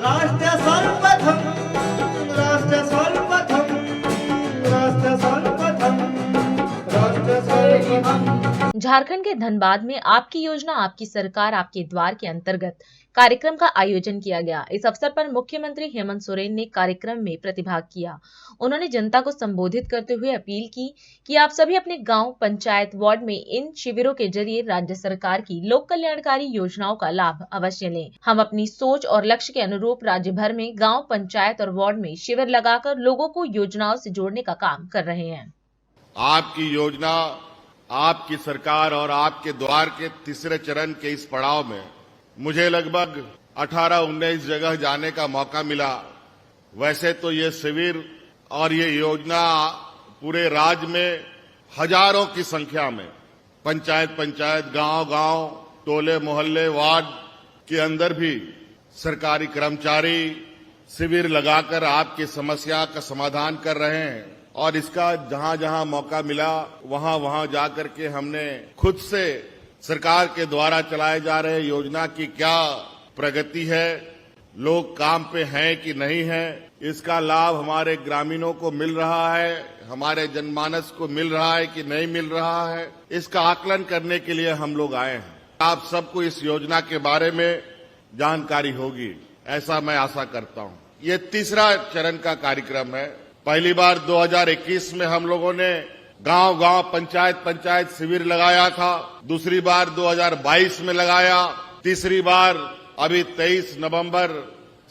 राष्ट्र सर्वप्रथम राष्ट्र सर्वप्रथम राष्ट्र सर्वप्रथम राष्ट्र सर्वप्रथम। झारखंड के धनबाद में आपकी योजना आपकी सरकार आपके द्वार के अंतर्गत कार्यक्रम का आयोजन किया गया। इस अवसर पर मुख्यमंत्री हेमंत सोरेन ने कार्यक्रम में प्रतिभाग किया। उन्होंने जनता को संबोधित करते हुए अपील की कि आप सभी अपने गांव, पंचायत, वार्ड में इन शिविरों के जरिए राज्य सरकार की लोक कल्याणकारी योजनाओं का लाभ अवश्य लें। हम अपनी सोच और लक्ष्य के अनुरूप राज्य भर में गाँव, पंचायत और वार्ड में शिविर लगाकर लोगों को योजनाओं से जोड़ने का काम कर रहे हैं। आपकी योजना, आपकी सरकार और आपके द्वार के तीसरे चरण के इस पड़ाव में मुझे लगभग 18-19 जगह जाने का मौका मिला। वैसे तो ये शिविर और ये योजना पूरे राज्य में हजारों की संख्या में पंचायत, गांव, टोले, मोहल्ले, वार्ड के अंदर भी सरकारी कर्मचारी शिविर लगाकर आपकी समस्या का समाधान कर रहे हैं। और इसका जहां जहां मौका मिला वहां जाकर के हमने खुद से सरकार के द्वारा चलाए जा रहे योजना की क्या प्रगति है, लोग काम पे हैं कि नहीं है, इसका लाभ हमारे ग्रामीणों को मिल रहा है, हमारे जनमानस को मिल रहा है कि नहीं मिल रहा है, इसका आकलन करने के लिए हम लोग आए हैं। आप सबको इस योजना के बारे में जानकारी होगी, ऐसा मैं आशा करता हूं। ये तीसरा चरण का कार्यक्रम है। पहली बार 2021 में हम लोगों ने गांव, पंचायत शिविर लगाया था। दूसरी बार 2022 में लगाया। तीसरी बार अभी 23 नवंबर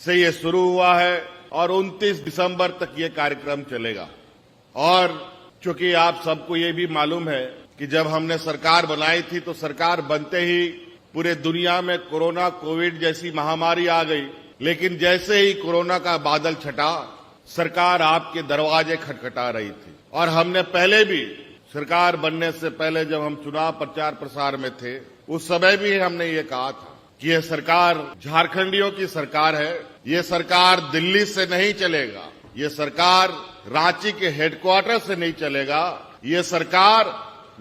से ये शुरू हुआ है और 29 दिसंबर तक ये कार्यक्रम चलेगा। और चूंकि आप सबको ये भी मालूम है कि जब हमने सरकार बनाई थी तो सरकार बनते ही पूरे दुनिया में कोविड जैसी महामारी आ गई। लेकिन जैसे ही कोरोना का बादल छटा, सरकार आपके दरवाजे खटखटा रही थी। और हमने पहले भी सरकार बनने से पहले जब हम चुनाव प्रचार प्रसार में थे, उस समय भी हमने ये कहा था कि ये सरकार झारखंडियों की सरकार है। ये सरकार दिल्ली से नहीं चलेगा, ये सरकार रांची के हेडक्वार्टर से नहीं चलेगा, ये सरकार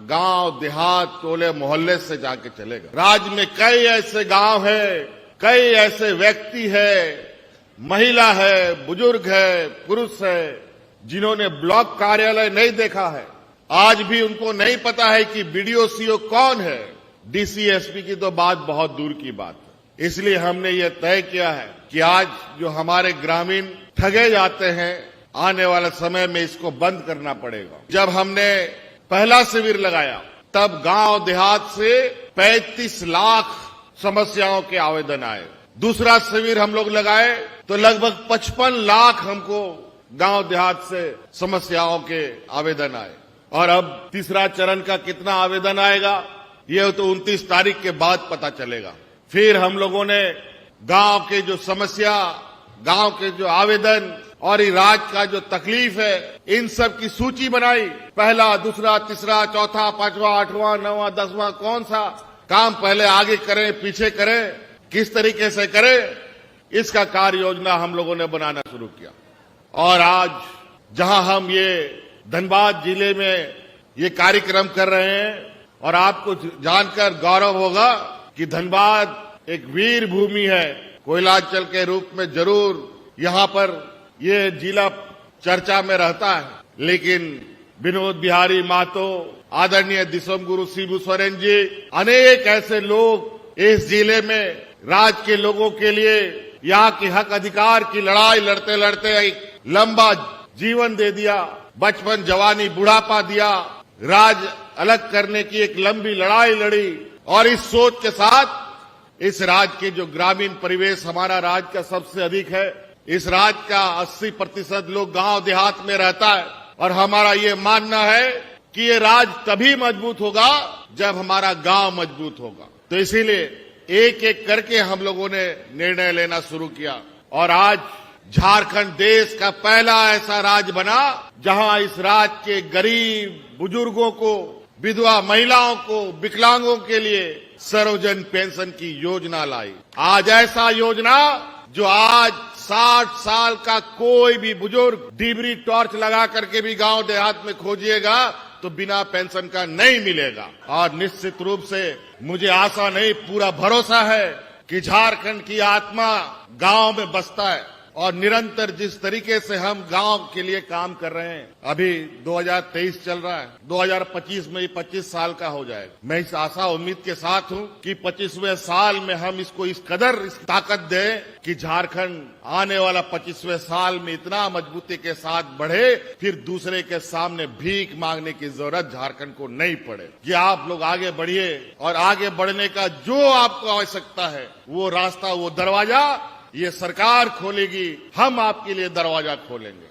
गांव, देहात, टोले, मोहल्ले से जाके चलेगा। राज्य में कई ऐसे गांव है, कई ऐसे व्यक्ति है, महिला है, बुजुर्ग है, पुरुष है, जिन्होंने ब्लॉक कार्यालय नहीं देखा है। आज भी उनको नहीं पता है कि बीडीओ सीओ कौन है। डीसी एसपी की तो बात बहुत दूर की बात है। इसलिए हमने ये तय किया है कि आज जो हमारे ग्रामीण ठगे जाते हैं, आने वाले समय में इसको बंद करना पड़ेगा। जब हमने पहला शिविर लगाया तब गांव देहात से 35 लाख समस्याओं के आवेदन आए। दूसरा शिविर हम लोग लगाए तो लगभग 55 लाख हमको गांव देहात से समस्याओं के आवेदन आए। और अब तीसरा चरण का कितना आवेदन आएगा ये तो 29 तारीख के बाद पता चलेगा। फिर हम लोगों ने गांव के जो समस्या, गांव के जो आवेदन और राज्य का जो तकलीफ है, इन सब की सूची बनाई। पहला, दूसरा, तीसरा, चौथा, पांचवा, आठवां, नौवां, 10वां कौन सा काम पहले आगे करें, पीछे करें, किस तरीके से करें, इसका कार्य योजना हम लोगों ने बनाना शुरू किया। और आज जहां हम ये धनबाद जिले में ये कार्यक्रम कर रहे हैं और आपको जानकर गौरव होगा कि धनबाद एक वीर भूमि है। कोयलांचल के रूप में जरूर यहां पर ये जिला चर्चा में रहता है, लेकिन विनोद बिहारी महतो, आदरणीय दिसोम गुरु शिबू सोरेन जी, अनेक ऐसे लोग इस जिले में राज्य के लोगों के लिए यहाँ की हक अधिकार की लड़ाई लड़ते लड़ते एक लंबा जीवन दे दिया, बचपन, जवानी, बुढ़ापा दिया, राज्य अलग करने की एक लंबी लड़ाई लड़ी। और इस सोच के साथ इस राज्य के जो ग्रामीण परिवेश हमारा राज्य का सबसे अधिक है, इस राज्य का 80% लोग गांव देहात में रहता है। और हमारा ये मानना है कि ये राज्य तभी मजबूत होगा जब हमारा गांव मजबूत होगा। तो इसीलिए एक एक करके हम लोगों ने निर्णय लेना शुरू किया और आज झारखंड देश का पहला ऐसा राज्य बना जहां इस राज्य के गरीब बुजुर्गों को, विधवा महिलाओं को, विकलांगों के लिए सर्वजन पेंशन की योजना लाई। आज ऐसा योजना जो आज 60 साल का कोई भी बुजुर्ग डिबरी टॉर्च लगा करके भी गांव देहात में खोजिएगा तो बिना पेंशन का नहीं मिलेगा। और निश्चित रूप से मुझे आशा नहीं, पूरा भरोसा है कि झारखंड की आत्मा गांव में बसता है और निरंतर जिस तरीके से हम गांव के लिए काम कर रहे हैं, अभी 2023 चल रहा है, 2025 में ये 25 साल का हो जाएगा। मैं इस आशा उम्मीद के साथ हूं कि 25वें साल में हम इसको इस कदर इस ताकत दें कि झारखंड आने वाला 25वें साल में इतना मजबूती के साथ बढ़े, फिर दूसरे के सामने भीख मांगने की जरूरत झारखंड को नहीं पड़े। कि आप लोग आगे बढ़िए और आगे बढ़ने का जो आपको आवश्यकता है वो रास्ता, वो दरवाजा ये सरकार खोलेगी, हम आपके लिए दरवाजा खोलेंगे।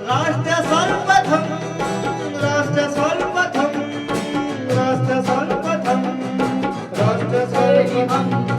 राष्ट्र सर्वप्रथम, राष्ट्र सर्वप्रथम, राष्ट्र सर्वप्रथम, राष्ट्र सर्वप्रथम।